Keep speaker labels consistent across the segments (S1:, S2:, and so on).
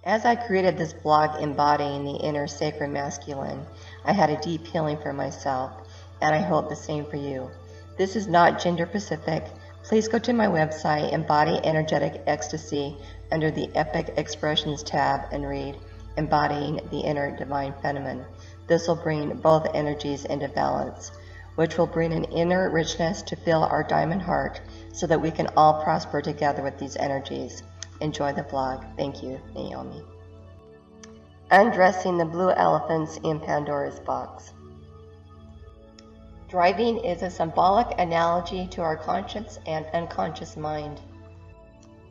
S1: As I created this blog embodying the inner sacred masculine, I had a deep healing for myself, and I hope the same for you. This is not gender specific. Please go to my website, Embody Energetic Ecstasy, under the Epic Expressions tab and read Embodying the Inner Divine Feminine. This will bring both energies into balance, which will bring an inner richness to fill our diamond heart so that we can all prosper together with these energies. Enjoy the blog. Thank you, Naome. Undressing the blue elephants in Pandora's box. Driving is a symbolic analogy to our conscious and unconscious mind.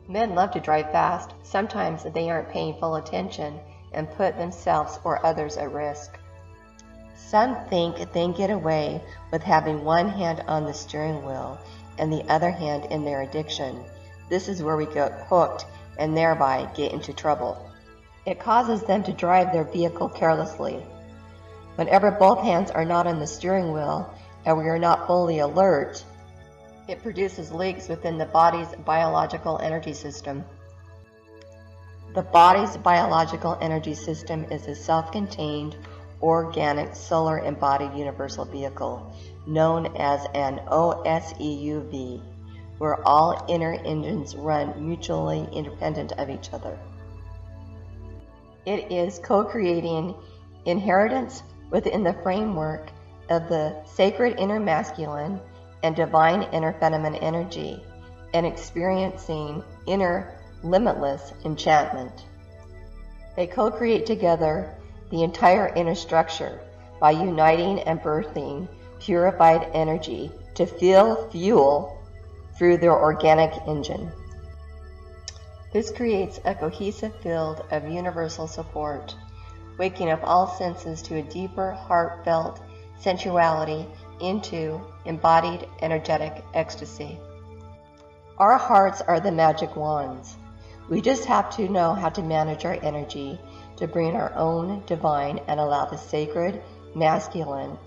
S1: Men love to drive fast. Sometimes they aren't paying full attention and put themselves or others at risk. Some think they can get away with having one hand on the steering wheel and the other hand in their addiction. This is where we get hooked and thereby get into trouble. It causes them to drive their vehicle carelessly. Whenever both hands are not on the steering wheel and we are not fully alert, it produces leaks within the body's biological energy system. The body's biological energy system is a self-contained, organic, solar embodied universal vehicle known as an OSEUV, where all inner engines run mutually independent of each other. It is co-creating inheritance within the framework of the sacred inner masculine and divine inner feminine energy, and experiencing inner limitless enchantment. They co-create together the entire inner structure by uniting and birthing purified energy to fill fuel through their organic engine. This creates a cohesive field of universal support, waking up all senses to a deeper, heartfelt sensuality into embodied energetic ecstasy. Our hearts are the magic wands. We just have to know how to manage our energy to bring our own divine and allow the sacred masculine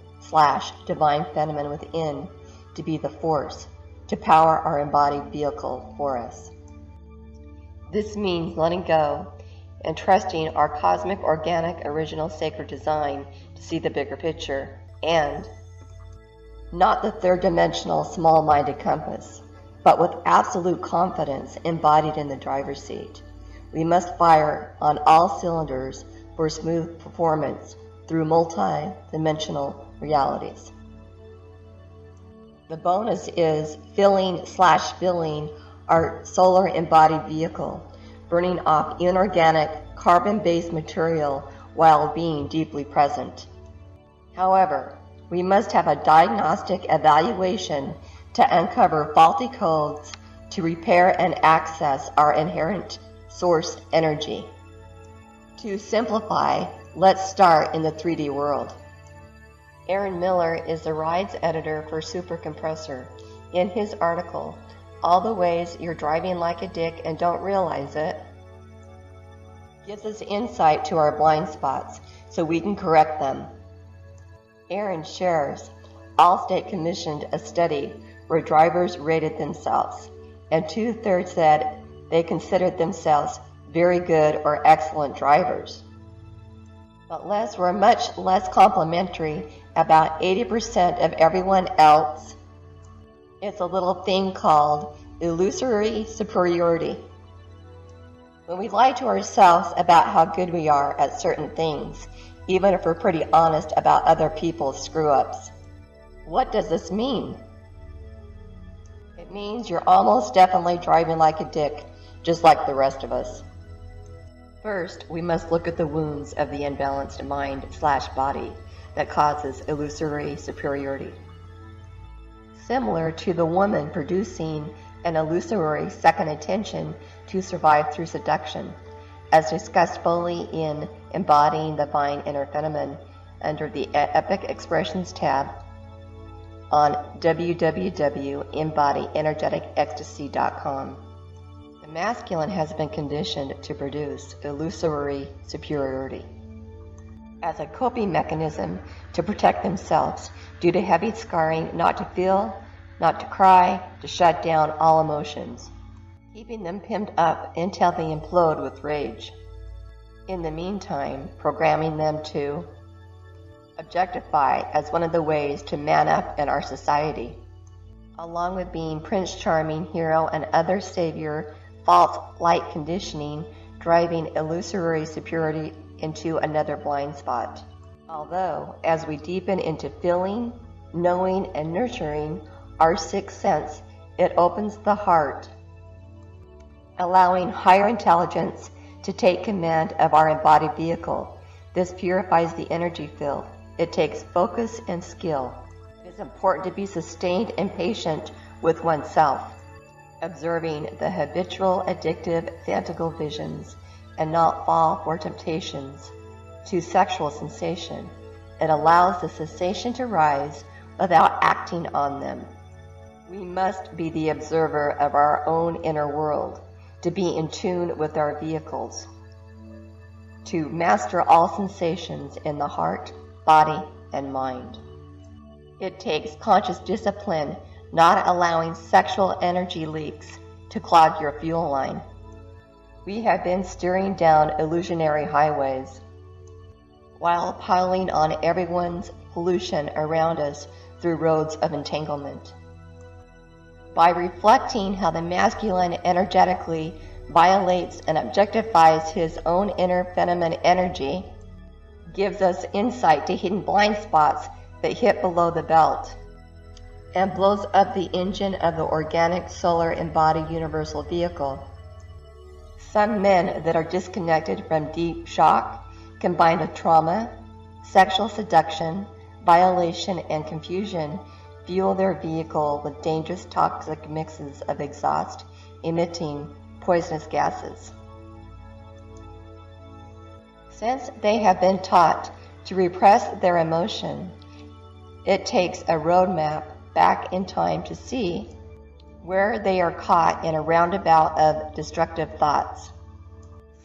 S1: / divine feminine within to be the force to power our embodied vehicle for us. This means letting go and trusting our cosmic, organic, original sacred design to see the bigger picture and not the third-dimensional, small-minded compass, but with absolute confidence embodied in the driver's seat. We must fire on all cylinders for smooth performance through multi-dimensional realities. The bonus is filling our solar embodied vehicle, burning off inorganic carbon-based material while being deeply present. However, we must have a diagnostic evaluation to uncover faulty codes to repair and access our inherent source energy. To simplify, let's start in the 3D world. Aaron Miller is the rides editor for Super Compressor. In his article, All the Ways You're Driving Like a Dick and Don't Realize It, gives us insight to our blind spots so we can correct them. Aaron shares, Allstate commissioned a study where drivers rated themselves, and 2/3 said they considered themselves very good or excellent drivers. But less were much less complimentary about 80% of everyone else. It's a little thing called illusory superiority. When we lie to ourselves about how good we are at certain things, even if we're pretty honest about other people's screw-ups. What does this mean? It means you're almost definitely driving like a dick, just like the rest of us. First, we must look at the wounds of the imbalanced mind / body that causes illusory superiority. Similar to the woman producing an illusory second attention to survive through seduction, as discussed fully in Embodying the Divine Inner Feminine under the Epic Expressions tab on www.embodyenergeticecstasy.com. The masculine has been conditioned to produce illusory superiority as a coping mechanism to protect themselves due to heavy scarring, not to feel, not to cry, to shut down all emotions, keeping them pinned up until they implode with rage. In the meantime, programming them to objectify as one of the ways to man up in our society, along with being Prince Charming, hero, and other savior, false light conditioning, driving illusory superiority into another blind spot. Although, as we deepen into feeling, knowing, and nurturing our sixth sense, it opens the heart, allowing higher intelligence to take command of our embodied vehicle. This purifies the energy field. It takes focus and skill. It is important to be sustained and patient with oneself, observing the habitual addictive phantasmal visions and not fall for temptations to sexual sensation. It allows the sensation to rise without acting on them. We must be the observer of our own inner world, to be in tune with our vehicles, to master all sensations in the heart, body, and mind. It takes conscious discipline, not allowing sexual energy leaks to clog your fuel line. We have been steering down illusionary highways while piling on everyone's pollution around us through roads of entanglement. By reflecting how the masculine energetically violates and objectifies his own inner feminine energy, gives us insight to hidden blind spots that hit below the belt, and blows up the engine of the organic solar embodied universal vehicle. Some men that are disconnected from deep shock, combined with trauma, sexual seduction, violation, and confusion, fuel their vehicle with dangerous toxic mixes of exhaust, emitting poisonous gases. Since they have been taught to repress their emotion, it takes a roadmap back in time to see where they are caught in a roundabout of destructive thoughts.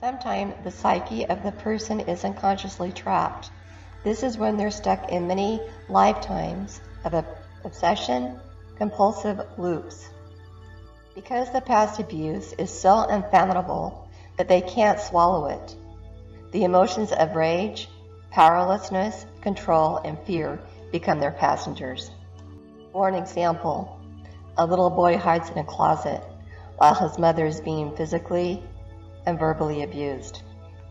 S1: Sometimes the psyche of the person is unconsciously trapped. This is when they're stuck in many lifetimes of obsession, compulsive loops. Because the past abuse is so unfathomable that they can't swallow it, the emotions of rage, powerlessness, control, and fear become their passengers. For an example, a little boy hides in a closet while his mother is being physically and verbally abused.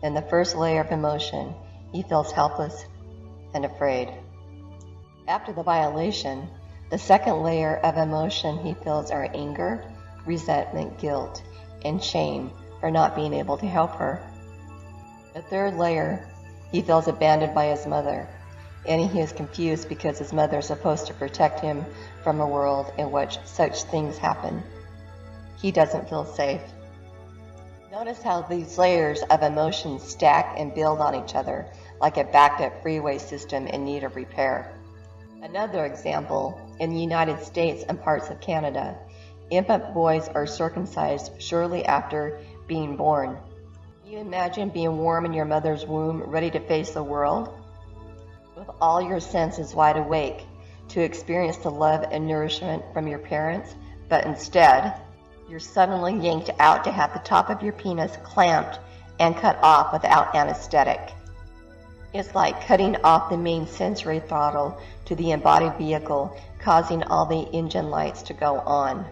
S1: In the first layer of emotion, he feels helpless and afraid. After the violation, the second layer of emotion he feels are anger, resentment, guilt, and shame for not being able to help her. The third layer, he feels abandoned by his mother, and he is confused because his mother is supposed to protect him from a world in which such things happen. He doesn't feel safe. Notice how these layers of emotions stack and build on each other like a backed-up freeway system in need of repair. Another example, in the United States and parts of Canada, infant boys are circumcised shortly after being born. Can you imagine being warm in your mother's womb, ready to face the world? With all your senses wide awake to experience the love and nourishment from your parents, but instead, you're suddenly yanked out to have the top of your penis clamped and cut off without anesthetic. It's like cutting off the main sensory throttle to the embodied vehicle, causing all the engine lights to go on.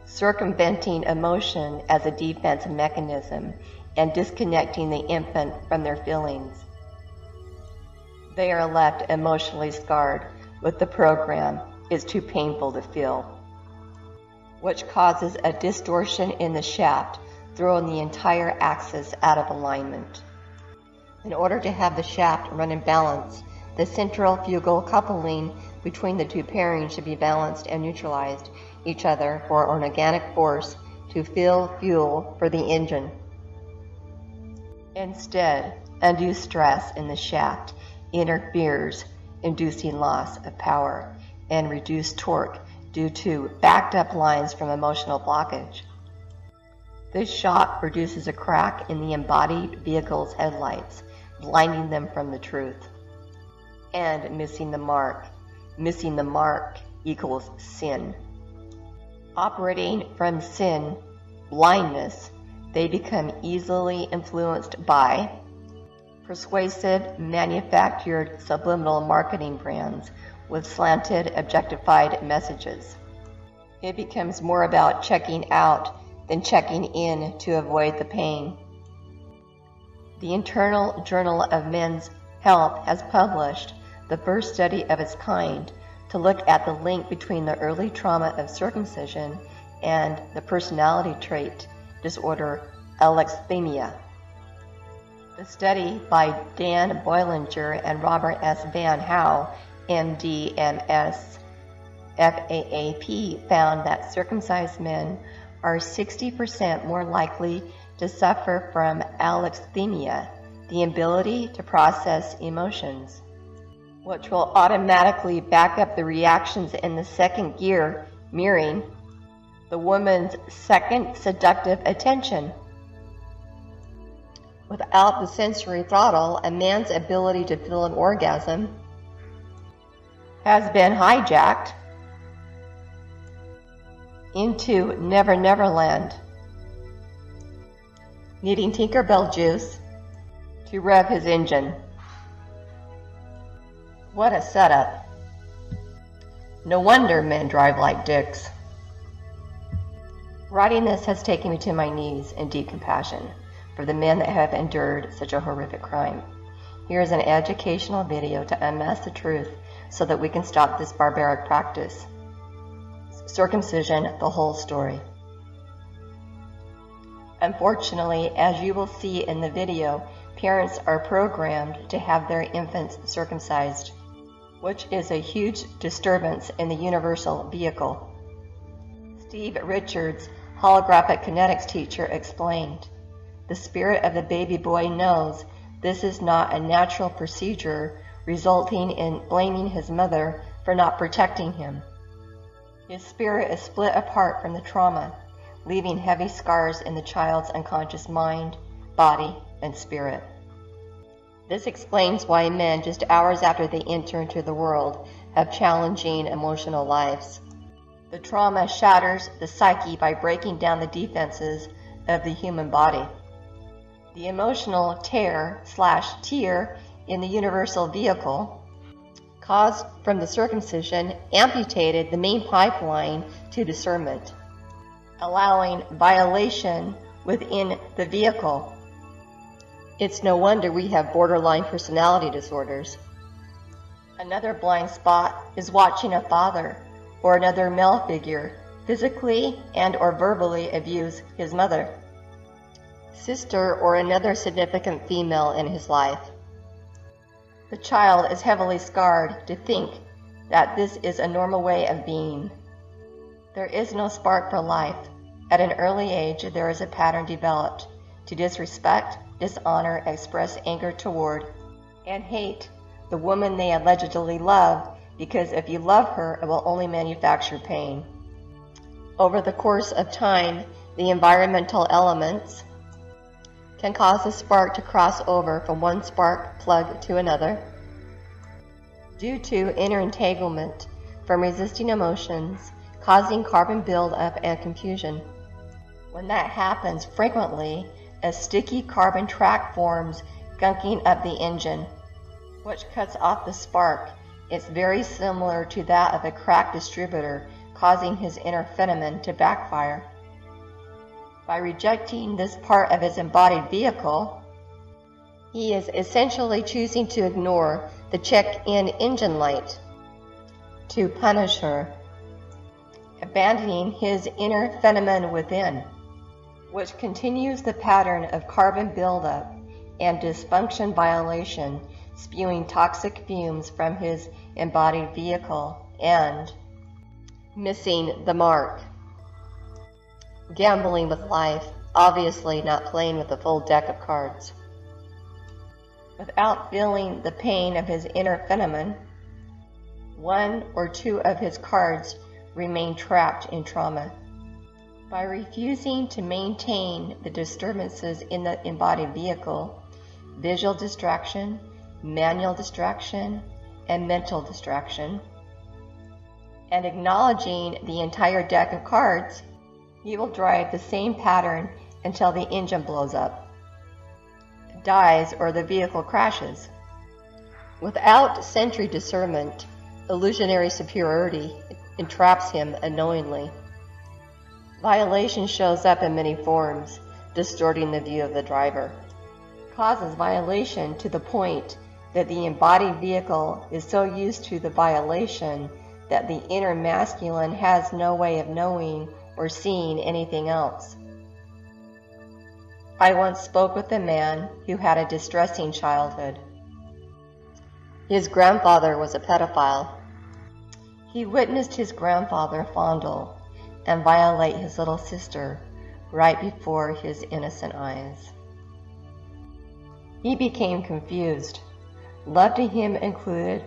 S1: Circumventing emotion as a defense mechanism and disconnecting the infant from their feelings. They are left emotionally scarred with the program "is too painful to feel," which causes a distortion in the shaft, throwing the entire axis out of alignment. In order to have the shaft run in balance, the centrifugal coupling between the two pairings should be balanced and neutralized each other for an organic force to fill fuel for the engine. Instead, undue stress in the shaft interferes, inducing loss of power and reduced torque due to backed up lines from emotional blockage. This shock produces a crack in the embodied vehicle's headlights, blinding them from the truth and missing the mark. Missing the mark equals sin. Operating from sin, blindness, They become easily influenced by persuasive, manufactured, subliminal marketing brands with slanted, objectified messages. It becomes more about checking out than checking in to avoid the pain. The Internal Journal of Men's Health has published the first study of its kind to look at the link between the early trauma of circumcision and the personality trait disorder alexithymia. The study by Dan Boilinger and Robert S. Van Howe, MD, MS, FAAP, found that circumcised men are 60% more likely to suffer from alexithymia, the inability to process emotions, which will automatically back up the reactions in the second gear, mirroring the woman's second seductive attention. Without the sensory throttle, a man's ability to feel an orgasm has been hijacked into Never Never Land, needing Tinkerbell juice to rev his engine. What a setup. No wonder men drive like dicks. Writing this has taken me to my knees in deep compassion for the men that have endured such a horrific crime. Here is an educational video to unmask the truth so that we can stop this barbaric practice. Circumcision, the whole story. Unfortunately, as you will see in the video, parents are programmed to have their infants circumcised, which is a huge disturbance in the universal vehicle. Steve Richards, holographic kinetics teacher, explained, "The spirit of the baby boy knows this is not a natural procedure, resulting in blaming his mother for not protecting him. His spirit is split apart from the trauma, leaving heavy scars in the child's unconscious mind, body, and spirit." This explains why men, just hours after they enter into the world, have challenging emotional lives. The trauma shatters the psyche by breaking down the defenses of the human body. The emotional tear/tear in the universal vehicle caused from the circumcision amputated the main pipeline to discernment, allowing violation within the vehicle. It's no wonder we have borderline personality disorders. Another blind spot is watching a father or another male figure physically and or verbally abuse his mother, sister, or another significant female in his life. The child is heavily scarred to think that this is a normal way of being. There is no spark for life. At an early age, there is a pattern developed to disrespect, dishonor, express anger toward, and hate the woman they allegedly love, because if you love her, it will only manufacture pain. Over the course of time, the environmental elements can cause the spark to cross over from one spark plug to another due to interentanglement from resisting emotions, causing carbon buildup and confusion. When that happens frequently, a sticky carbon track forms, gunking up the engine, which cuts off the spark. It's very similar to that of a cracked distributor, causing his inner phenomenon to backfire. By rejecting this part of his embodied vehicle, he is essentially choosing to ignore the check-in engine light to punish her, abandoning his inner phenomenon within, which continues the pattern of carbon buildup and dysfunction violation, spewing toxic fumes from his embodied vehicle and missing the mark. Gambling with life, obviously not playing with a full deck of cards. Without feeling the pain of his inner phenomenon, one or two of his cards remain trapped in trauma. By refusing to maintain the disturbances in the embodied vehicle, visual distraction, manual distraction, and mental distraction, and acknowledging the entire deck of cards, he will drive the same pattern until the engine blows up, dies, or the vehicle crashes. Without sensory discernment, illusionary superiority entraps him unknowingly. Violation shows up in many forms, distorting the view of the driver. It causes violation to the point that the embodied vehicle is so used to the violation that the inner masculine has no way of knowing or seeing anything else. I once spoke with a man who had a distressing childhood. His grandfather was a pedophile. He witnessed his grandfather fondle and violate his little sister right before his innocent eyes. He became confused. Love to him included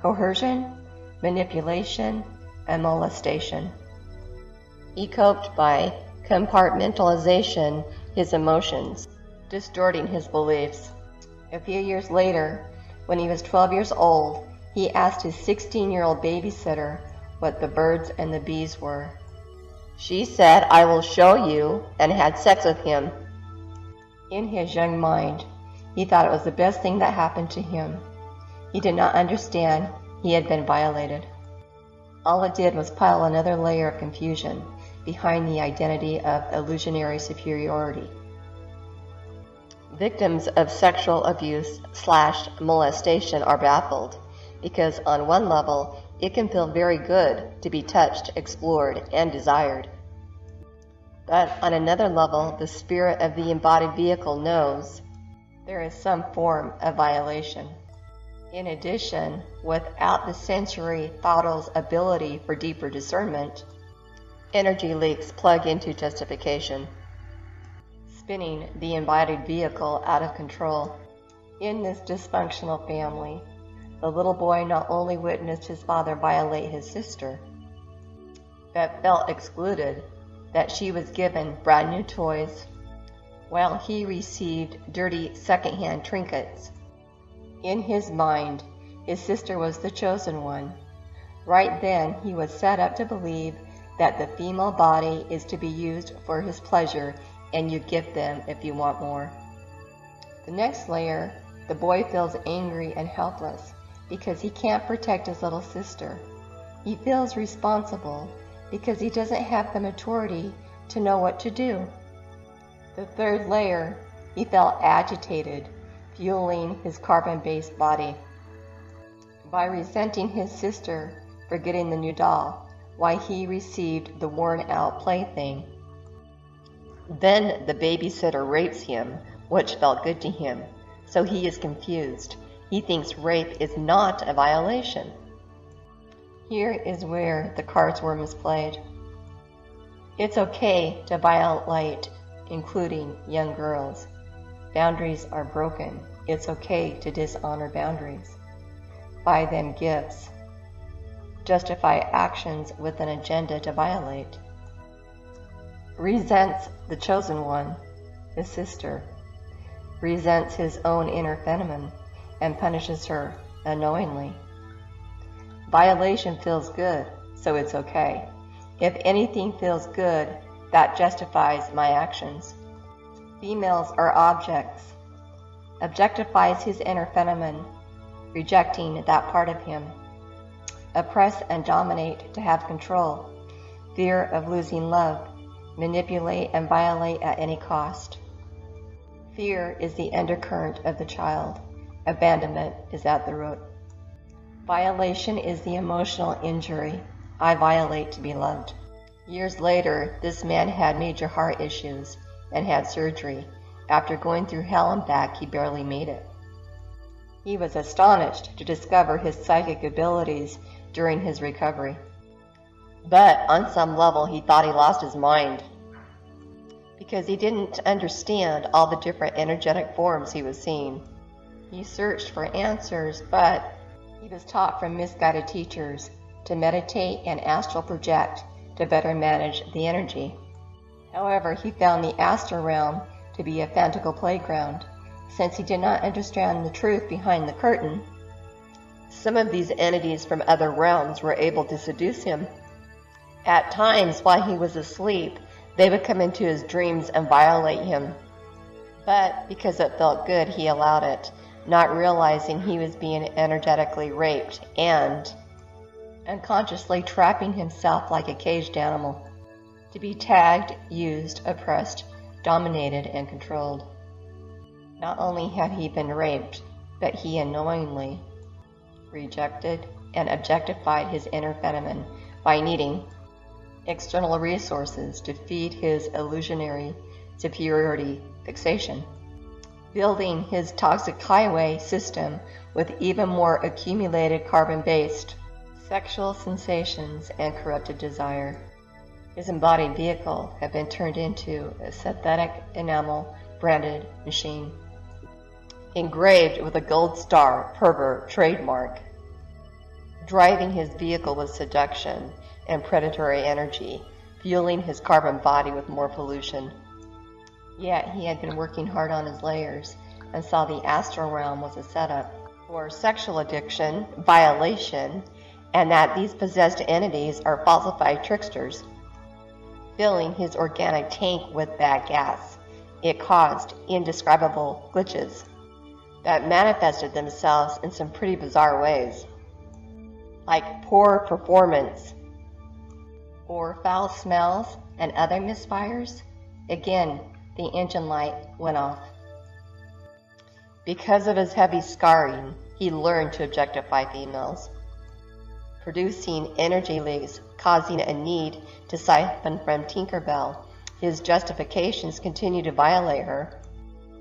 S1: coercion, manipulation, and molestation. He coped by compartmentalization his emotions, distorting his beliefs. A few years later, when he was 12 years old, he asked his 16-year-old babysitter what the birds and the bees were. She said, "I will show you," and had sex with him. In his young mind, he thought it was the best thing that happened to him. He did not understand he had been violated. All it did was pile another layer of confusion behind the identity of illusionary superiority. Victims of sexual abuse / molestation are baffled because on one level, it can feel very good to be touched, explored, and desired. But on another level, the spirit of the embodied vehicle knows there is some form of violation. In addition, without the sensory thought's ability for deeper discernment, energy leaks plug into justification, spinning the embodied vehicle out of control. In this dysfunctional family, the little boy not only witnessed his father violate his sister, but felt excluded that she was given brand new toys, while he received dirty secondhand trinkets. In his mind, his sister was the chosen one. Right then, he was set up to believe that the female body is to be used for his pleasure and you give them if you want more. The next layer, the boy feels angry and helpless because he can't protect his little sister. He feels responsible because he doesn't have the maturity to know what to do. The third layer, he felt agitated, fueling his carbon-based body. By resenting his sister for getting the new doll, while he received the worn-out plaything. Then the babysitter rapes him, which felt good to him, so he is confused. He thinks rape is not a violation. Here is where the cards were misplayed. It's okay to violate, including young girls. Boundaries are broken. It's okay to dishonor boundaries. Buy them gifts. Justify actions with an agenda to violate. Resents the chosen one, his sister. Resents his own inner feminine and punishes her unknowingly. Violation feels good, so it's okay. If anything feels good, that justifies my actions. Females are objects. Objectifies his inner feminine, rejecting that part of him. Oppress and dominate to have control. Fear of losing love. Manipulate and violate at any cost. Fear is the undercurrent of the child. Abandonment is at the root. Violation is the emotional injury. I violate to be loved. Years later, this man had major heart issues and had surgery. After going through hell and back, he barely made it. He was astonished to discover his psychic abilities during his recovery. But on some level, he thought he lost his mind because he didn't understand all the different energetic forms he was seeing. He searched for answers, but he was taught from misguided teachers to meditate and astral project to better manage the energy. However, he found the astral realm to be a fantastical playground. Since he did not understand the truth behind the curtain, some of these entities from other realms were able to seduce him. At times, while he was asleep, They would come into his dreams and violate him. But because it felt good, he allowed it, not realizing he was being energetically raped and unconsciously trapping himself like a caged animal to be tagged, used, oppressed, dominated, and controlled. Not only had he been raped, but he unknowingly rejected and objectified his inner feminine by needing external resources to feed his illusionary superiority fixation, building his toxic highway system with even more accumulated carbon-based sexual sensations and corrupted desire. His embodied vehicle had been turned into a synthetic enamel branded machine, engraved with a gold star pervert trademark. Driving his vehicle with seduction and predatory energy, fueling his carbon body with more pollution. Yet he had been working hard on his layers and saw the astral realm was a setup for sexual addiction, violation, and that these possessed entities are falsified tricksters. Filling his organic tank with bad gas, it caused indescribable glitches that manifested themselves in some pretty bizarre ways, like poor performance or foul smells and other misfires. Again, the engine light went off. Because of his heavy scarring, he learned to objectify females, producing energy leaks, causing a need to siphon from Tinkerbell. His justifications continued to violate her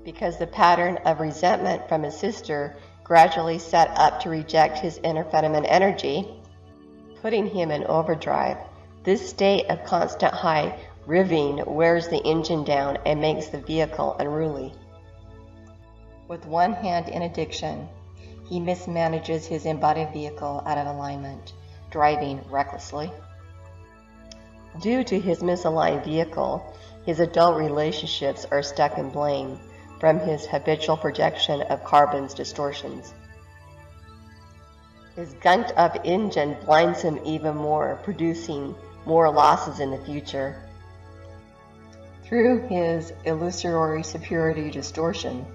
S1: because the pattern of resentment from his sister gradually set up to reject his inner feminine energy, putting him in overdrive. This state of constant high revving wears the engine down and makes the vehicle unruly. With one hand in addiction, he mismanages his embodied vehicle out of alignment, driving recklessly. Due to his misaligned vehicle, his adult relationships are stuck in blame from his habitual projection of carbon's distortions. His gunked up engine blinds him even more, producing more losses in the future. Through his illusory superiority distortion,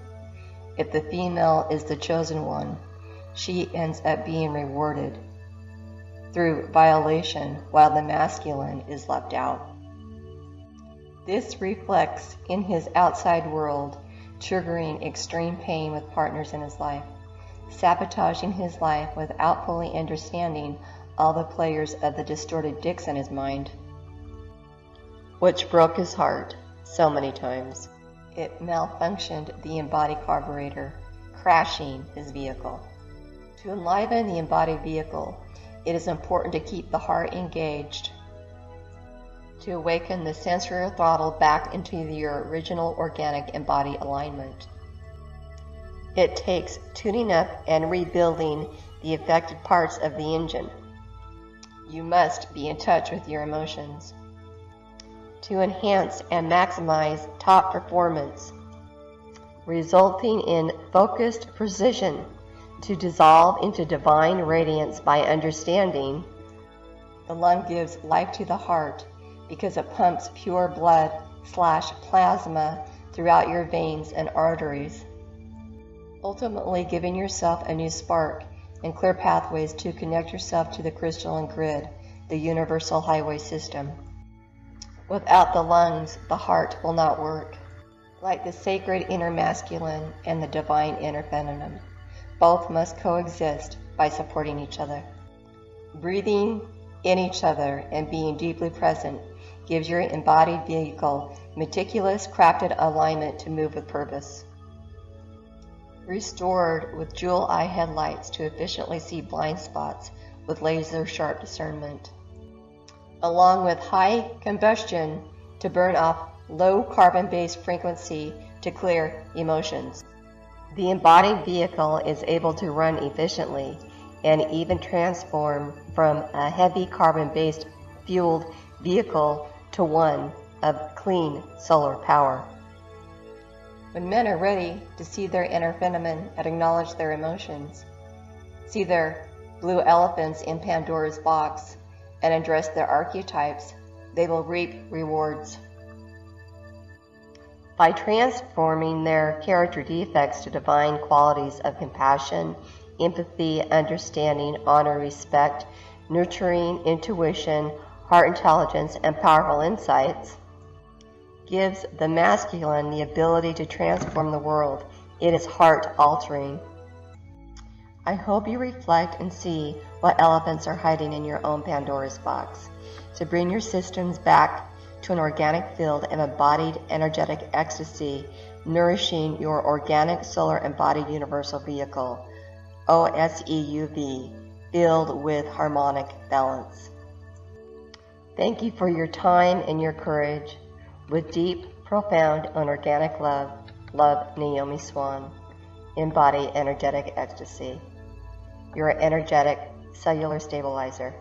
S1: if the female is the chosen one, she ends up being rewarded through violation while the masculine is left out. This reflects in his outside world, triggering extreme pain with partners in his life, sabotaging his life without fully understanding all the players of the distorted dicks in his mind, which broke his heart so many times. It malfunctioned the embodied carburetor, crashing his vehicle. To enliven the embodied vehicle, it is important to keep the heart engaged, to awaken the sensory throttle back into your original organic embodied alignment. It takes tuning up and rebuilding the affected parts of the engine. You must be in touch with your emotions to enhance and maximize top performance, resulting in focused precision to dissolve into divine radiance by understanding. The lung gives life to the heart because it pumps pure blood/plasma throughout your veins and arteries, ultimately giving yourself a new spark and clear pathways to connect yourself to the crystalline grid, the universal highway system. Without the lungs, the heart will not work. Like the sacred inner masculine and the divine inner feminine, both must coexist by supporting each other. Breathing in each other and being deeply present gives your embodied vehicle meticulous, crafted alignment to move with purpose. Restored with jewel eye headlights to efficiently see blind spots with laser sharp discernment, along with high combustion to burn off low carbon-based frequency to clear emotions. The embodied vehicle is able to run efficiently and even transform from a heavy carbon-based fueled vehicle to one of clean solar power. When men are ready to see their inner feminine and acknowledge their emotions, see their blue elephants in Pandora's box, and address their archetypes, they will reap rewards. By transforming their character defects to divine qualities of compassion, empathy, understanding, honor, respect, nurturing, intuition, heart intelligence, and powerful insights, gives the masculine the ability to transform the world. It is heart-altering. I hope you reflect and see what elephants are hiding in your own Pandora's box. To bring your systems back to an organic field of embodied energetic ecstasy, nourishing your organic solar embodied universal vehicle, OSEUV, filled with harmonic balance. Thank you for your time and your courage. With deep, profound, and organic love, Naome Swan. Embody energetic ecstasy. Your energetic cellular stabilizer.